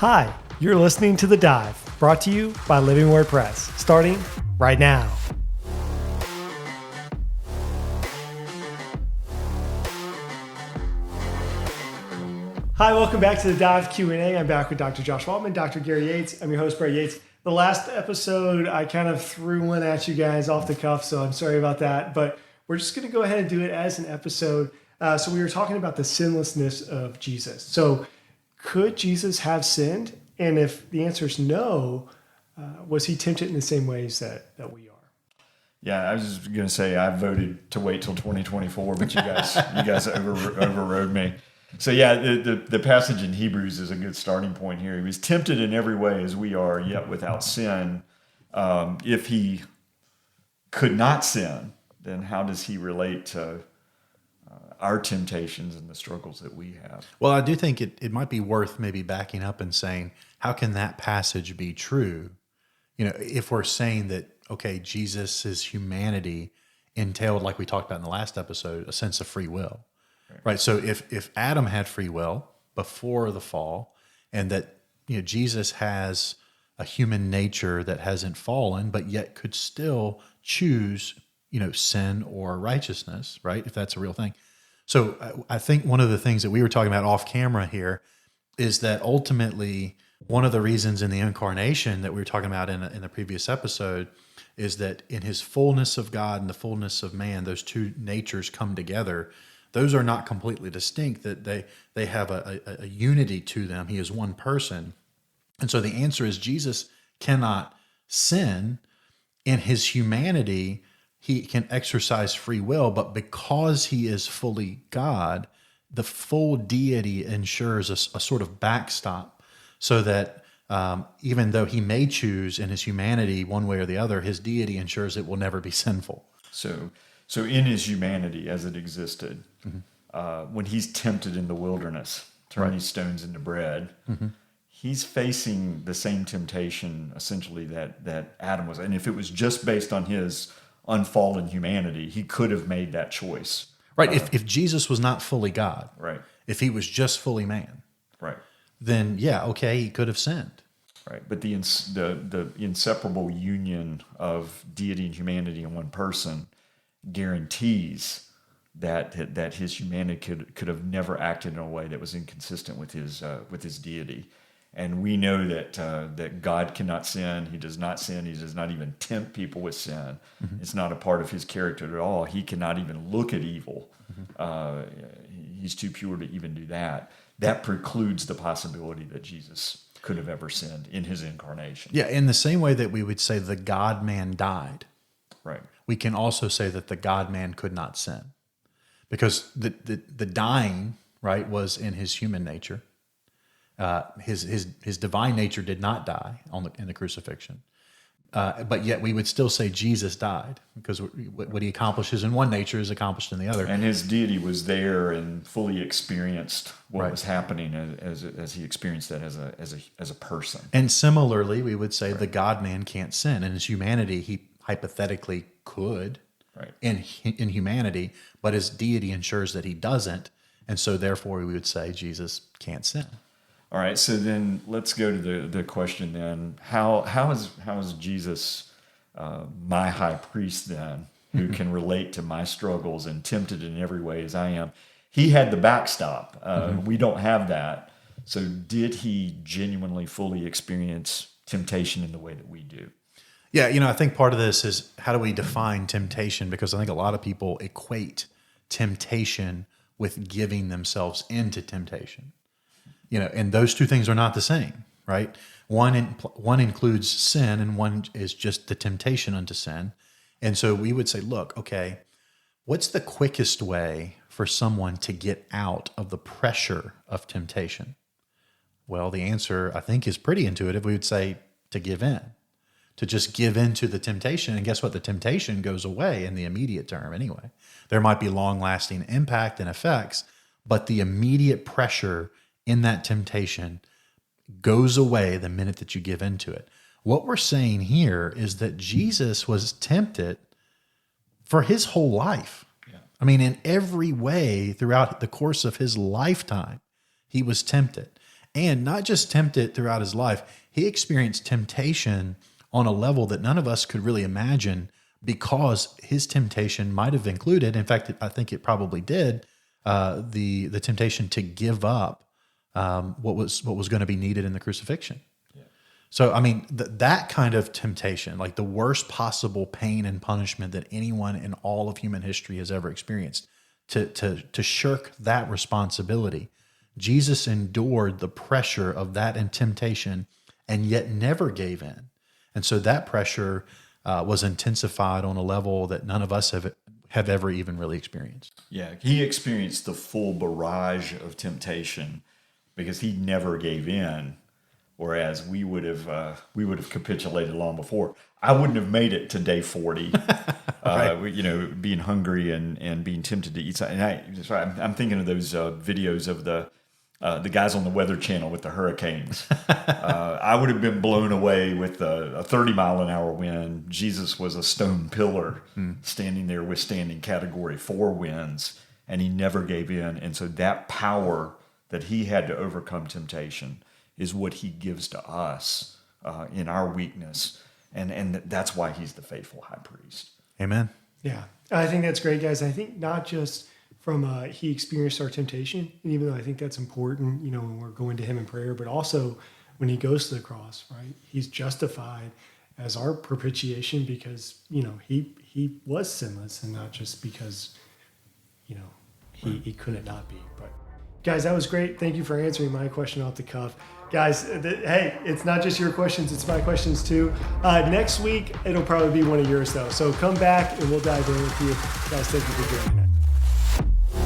Hi, you're listening to The Dive, brought to you by Living Word Press, starting right now. Hi, welcome back to The Dive Q&A. I'm back with Dr. Josh Waltman, Dr. Gary Yates. I'm your host, Brett Yates. The last episode, I kind of threw one at you guys off the cuff, so I'm sorry about that. But we're just going to go ahead and do it as an episode. So we were talking about the sinlessness of Jesus. So could Jesus have sinned? And if the answer is no, was he tempted in the same ways that we are? Yeah, I was just going to say I voted to wait till 2024, but you guys overrode me. So yeah, the passage in Hebrews is a good starting point here. He was tempted in every way as we are, yet without sin. If he could not sin, then how does he relate to our temptations and the struggles that we have? Well, I do think it might be worth maybe backing up and saying, how can that passage be true? You know, if we're saying that, okay, Jesus' humanity entailed, like we talked about in the last episode, a sense of free will, right? So if Adam had free will before the fall, and that, you know, Jesus has a human nature that hasn't fallen, but yet could still choose, you know, sin or righteousness, right? If that's a real thing. So I think one of the things that we were talking about off camera here is that ultimately one of the reasons in the incarnation that we were talking about in the previous episode is that in his fullness of God and the fullness of man, those two natures come together. Those are not completely distinct, that they have a unity to them. He is one person. And so the answer is Jesus cannot sin. In his humanity, he can exercise free will, but because he is fully God, the full deity ensures a sort of backstop so that even though he may choose in his humanity one way or the other, his deity ensures it will never be sinful. So in his humanity as it existed, when he's tempted in the wilderness, turning stones into bread, he's facing the same temptation essentially that Adam was. And if it was just based on his unfallen humanity, he could have made that choice. Right. If Jesus was not fully God, Right. if he was just fully man, Right. then yeah, okay, he could have sinned. Right. But the inseparable union of deity and humanity in one person guarantees that his humanity could have never acted in a way that was inconsistent with his deity. And we know that God cannot sin. He does not sin. He does not even tempt people with sin. It's not a part of his character at all. He cannot even look at evil. He's too pure to even do that. That precludes the possibility that Jesus could have ever sinned in his incarnation. Yeah, in the same way that we would say the God-man died, Right. we can also say that the God-man could not sin. Because the dying, right, was in his human nature. His divine nature did not die in the crucifixion, but yet we would still say Jesus died because what he accomplishes in one nature is accomplished in the other. And his deity was there and fully experienced what was happening as he experienced that as a person. And similarly, we would say the God-man can't sin. In his humanity, he hypothetically could, in humanity, but his deity ensures that he doesn't, and so therefore we would say Jesus can't sin. All right, so then let's go to the question then. How is Jesus my high priest then, who can relate to my struggles and tempted in every way as I am? He had the backstop. We don't have that. So did he genuinely fully experience temptation in the way that we do? Yeah, you know, I think part of this is how do we define temptation? Because I think a lot of people equate temptation with giving themselves into temptation. You know, and those two things are not the same, right? One includes sin, and one is just the temptation unto sin. And so we would say, look, okay, what's the quickest way for someone to get out of the pressure of temptation? Well, the answer, I think, is pretty intuitive. We would say to give in, to just give in to the temptation. And guess what? The temptation goes away in the immediate term anyway. There might be long-lasting impact and effects, but the immediate pressure in that temptation goes away the minute that you give into it. What we're saying here is that Jesus was tempted for his whole life. Yeah. I mean, in every way throughout the course of his lifetime, he was tempted. And not just tempted throughout his life, he experienced temptation on a level that none of us could really imagine, because his temptation might have included, in fact, I think it probably did, the temptation to give up what was going to be needed in the crucifixion. So, I mean, that kind of temptation, like the worst possible pain and punishment that anyone in all of human history has ever experienced, to shirk that responsibility, Jesus endured the pressure of that and temptation and yet never gave in. And so that pressure was intensified on a level that none of us have ever even really experienced. Yeah, he experienced the full barrage of temptation because he never gave in. Whereas we would have capitulated long before. I wouldn't have made it to day 40, right. Being hungry and being tempted to eat something. And I'm thinking of those videos of the guys on the Weather Channel with the hurricanes. I would have been blown away with a 30-mile-an-hour wind. Jesus was a stone pillar standing there withstanding Category 4 winds, and he never gave in. And so that power that he had to overcome temptation is what he gives to us in our weakness. And that's why he's the faithful high priest. Amen. Yeah, I think that's great, guys. I think not just from he experienced our temptation, and even though I think that's important, when we're going to him in prayer, but also when he goes to the cross, right? He's justified as our propitiation because, he was sinless, and not just because, he couldn't not be. But guys, that was great. Thank you for answering my question off the cuff. Guys, hey, it's not just your questions, it's my questions too. Next week, it'll probably be one of yours though. So come back and we'll dive in with you. Guys, thank you for joining us.